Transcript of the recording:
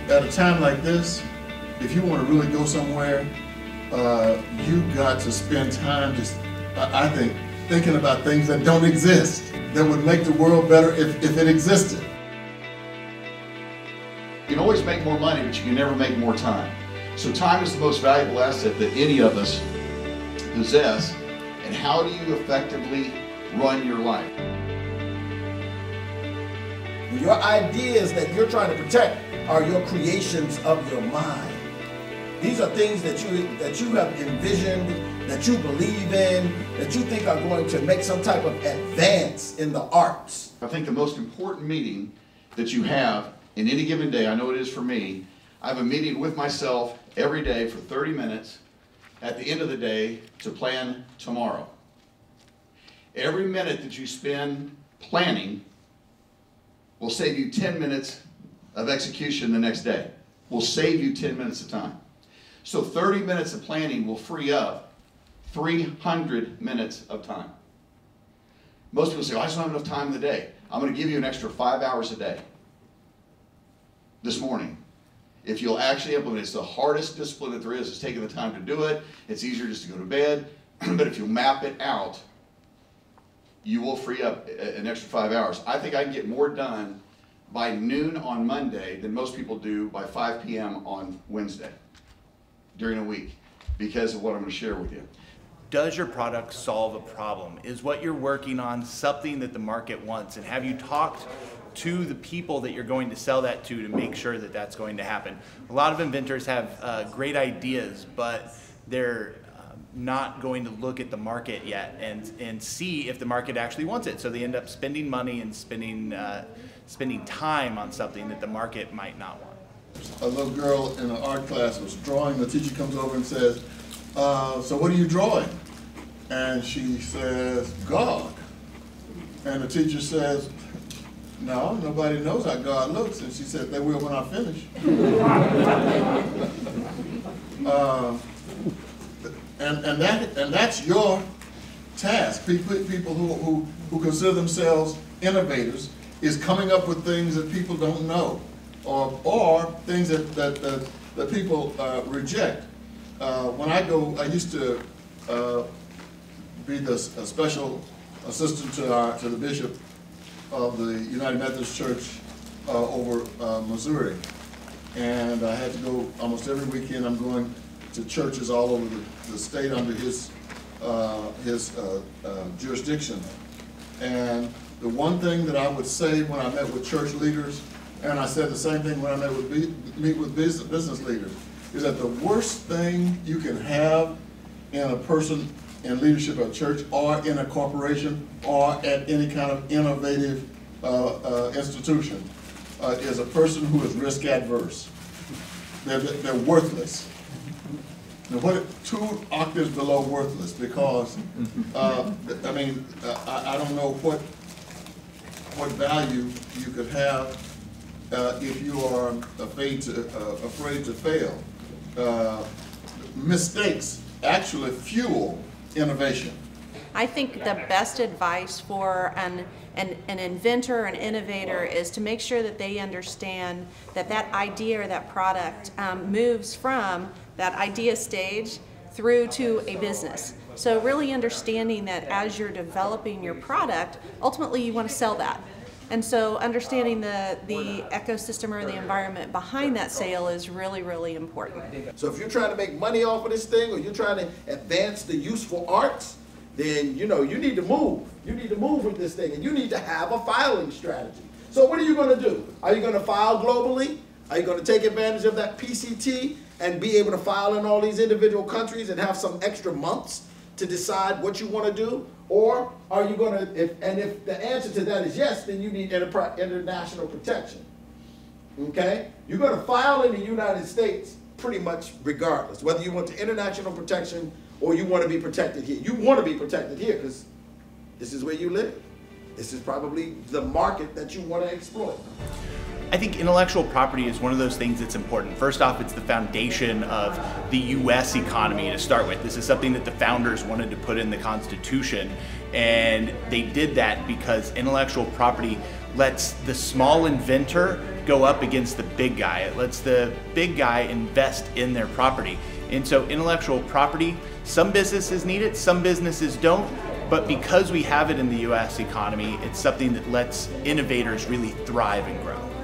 at a time like this, if you want to really go somewhere, you got to spend time just, I think, thinking about things that don't exist, that would make the world better if it existed. You can always make more money, but you can never make more time. So time is the most valuable asset that any of us possess. And how do you effectively run your life? Your ideas that you're trying to protect are your creations of your mind. These are things that you have envisioned, that you believe in, that you think are going to make some type of advance in the arts. I think the most important meeting that you have in any given day, I know it is for me, I have a meeting with myself every day for 30 minutes at the end of the day to plan tomorrow. Every minute that you spend planning will save you 10 minutes of execution the next day. Will save you 10 minutes of time. So 30 minutes of planning will free up 300 minutes of time. Most people say, well, I just don't have enough time in the day. I'm going to give you an extra 5 hours a day this morning. If you'll actually implement it, it's the hardest discipline that there is. It's taking the time to do it. It's easier just to go to bed. But if you map it out, you will free up an extra 5 hours. I think I can get more done by noon on Monday than most people do by 5 p.m. on Wednesday during a week because of what I'm going to share with you. Does your product solve a problem? Is what you're working on something that the market wants? And have you talked to the people that you're going to sell that to make sure that that's going to happen? A lot of inventors have great ideas, but they're not going to look at the market yet and see if the market actually wants it. So they end up spending money and spending time on something that the market might not want. A little girl in an art class was drawing. The teacher comes over and says, so what are you drawing? And she says, God. And the teacher says, no, nobody knows how God looks. And she said, they will when I finish. And that's your task. People who consider themselves innovators is coming up with things that people don't know, or things that people reject. When I used to be the special assistant to the bishop of the United Methodist Church over Missouri, and I had to go almost every weekend. I'm going to churches all over the state under his jurisdiction. And the one thing that I would say when I met with church leaders, and I said the same thing when I meet with business leaders, is that the worst thing you can have in a person in leadership of a church or in a corporation or at any kind of innovative institution is a person who is risk adverse. They're worthless. Now, what 2 octaves below worthless? Because I mean, I don't know what value you could have if you are afraid to fail. Mistakes actually fuel innovation. I think the best advice for an inventor, an innovator, is to make sure that they understand that that idea or that product moves from that idea stage through to a business. So really understanding that as you're developing your product, ultimately you want to sell that. And so understanding the ecosystem or the environment behind that sale is really, really important. So if you're trying to make money off of this thing, or you're trying to advance the useful arts, then you need to move. You need to move with this thing, and you need to have a filing strategy. So what are you going to do? Are you going to file globally? Are you going to take advantage of that PCT and be able to file in all these individual countries and have some extra months to decide what you want to do? Or are you going to, if the answer to that is yes, then you need international protection. Okay? You're going to file in the United States pretty much regardless, whether you want the international protection or you want to be protected here. You want to be protected here because this is where you live. This is probably the market that you want to exploit. I think intellectual property is one of those things that's important. First off, it's the foundation of the US economy to start with. This is something that the founders wanted to put in the Constitution, And they did that because intellectual property lets the small inventor go up against the big guy. It lets the big guy invest in their property. And so intellectual property, some businesses need it, some businesses don't, but because we have it in the US economy, it's something that lets innovators really thrive and grow.